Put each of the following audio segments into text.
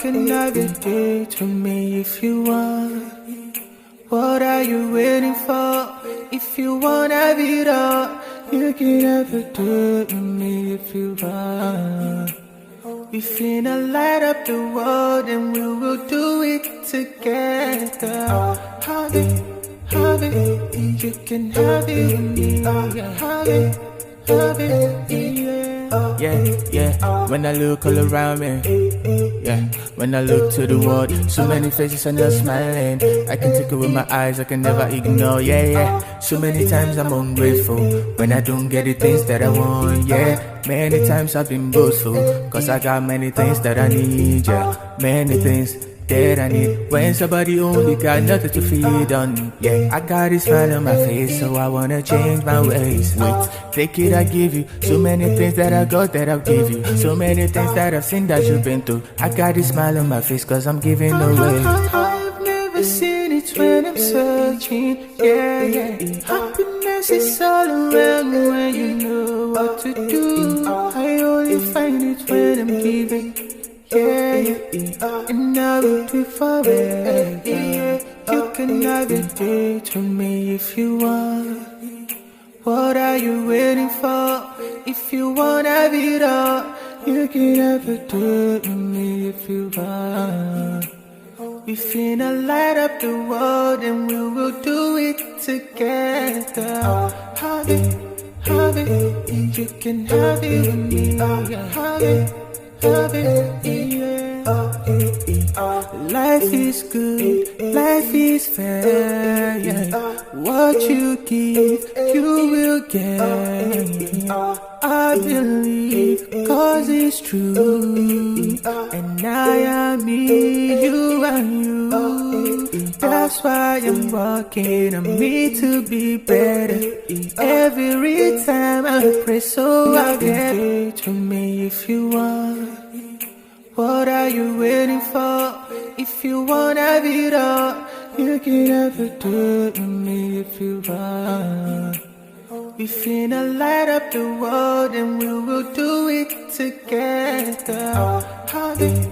can have your date with me if you want. What are you waiting for? If you want to have it all, you can have your date with me if you want. We finna light up the world and we will do it together. Have it, you can have it with me. Have it, yeah. When I look all around me, yeah. When I look to the world, so many faces and they're smiling. I can take it with my eyes, I can never ignore, yeah. So many times I'm ungrateful when I don't get the things that I want, yeah. Many times I've been boastful, cause I got many things that I need, yeah. Many things that I need. When somebody only got nothing to feed on, yeah. I got a smile on my face, so I wanna change my ways. Wait, take it, I give you so many things that I got that I'll give you. So many things that I've seen that you've been through. I got a smile on my face, cause I'm giving away. I've never seen it when I'm searching, yeah. Happiness is all around when you know what to do. I only find it when I'm giving, yeah. And I will do it forever, yeah. You can have a date with me if you want. What are you waiting for? If you want to have it all, you can have a date with me if you want. We finna light up the world and we will do it together. Have it, you can have it with me. Have it, life is good, life is fair, yeah. What you give, you will get. I believe, cause it's true. And I am me, you are you. That's why I'm working on me to be better. Every time I pray, so I get it to me if you want. What are you waiting for? If you want to have it all, you can have a date with me if you want. We finna light up the world and we will do it together. Have it,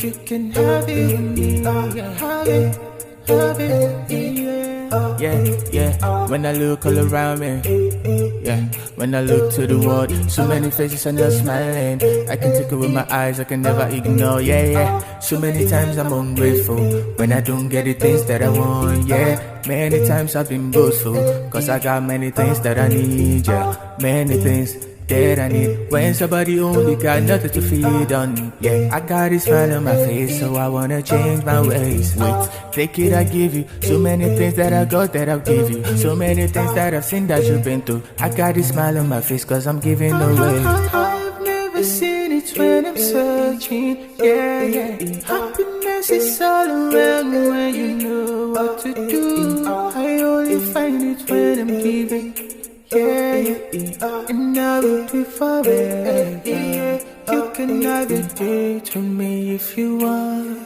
you can have it with me. Have it, yeah. When I look all around me, yeah. When I look to the world, so many faces and they're smiling. I can take it with my eyes, I can never ignore, yeah. So many times I'm ungrateful when I don't get the things that I want, yeah. Many times I've been boastful, cause I got many things that I need, yeah. Many things that I need. When somebody only got nothing to feed on, yeah. I got a smile on my face, so I wanna change my ways. Wait, take it, I give you so many things that I got that I'll give you. So many things that I've seen that you've been through. I got a smile on my face, cause I'm giving away. I've never seen it when I'm searching, yeah. Happiness is all around when you know what to do. I only find it when I'm giving, yeah. And I will do it forever, yeah. You can have a date with me if you want.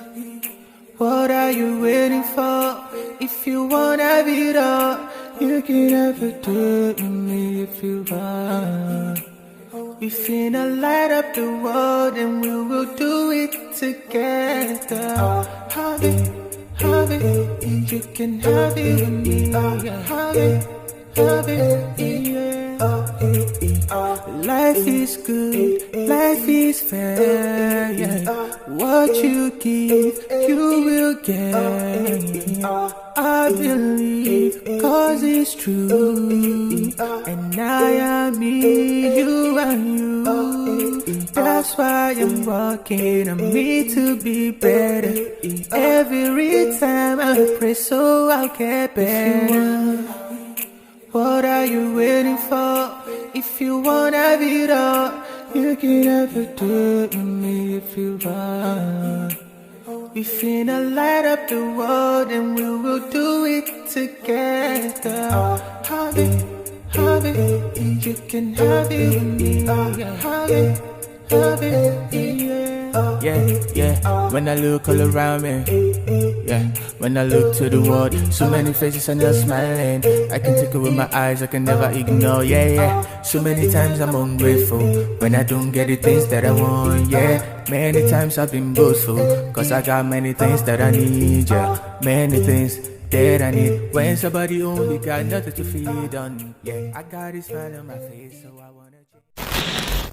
What are you waiting for? If you want to have it all, you can have a date with me if you want. We finna light up the world and we will do it together. Have it, you can have it with me. Have it, life is good, life is fair, yeah. What you give, you will get. I believe, cause it's true. And I am me, you are you. That's why I'm working on me to be better. Every time I pray, so I'll get better. What are you waiting for? If you want to have it all, you can have a date with me if you want. We finna light up the world and we will do it together. Have it, you can have it with me. Have it, yeah. yeah. When I look all around me, yeah. When I look to the world, so many faces and they're smiling. I can take it with my eyes, I can never ignore, yeah. So many times I'm ungrateful when I don't get the things that I want, yeah. Many times I've been boastful, cause I got many things that I need, yeah. Many things that I need. When somebody only got nothing to feed on, yeah. I got this smile on my face, so I wanna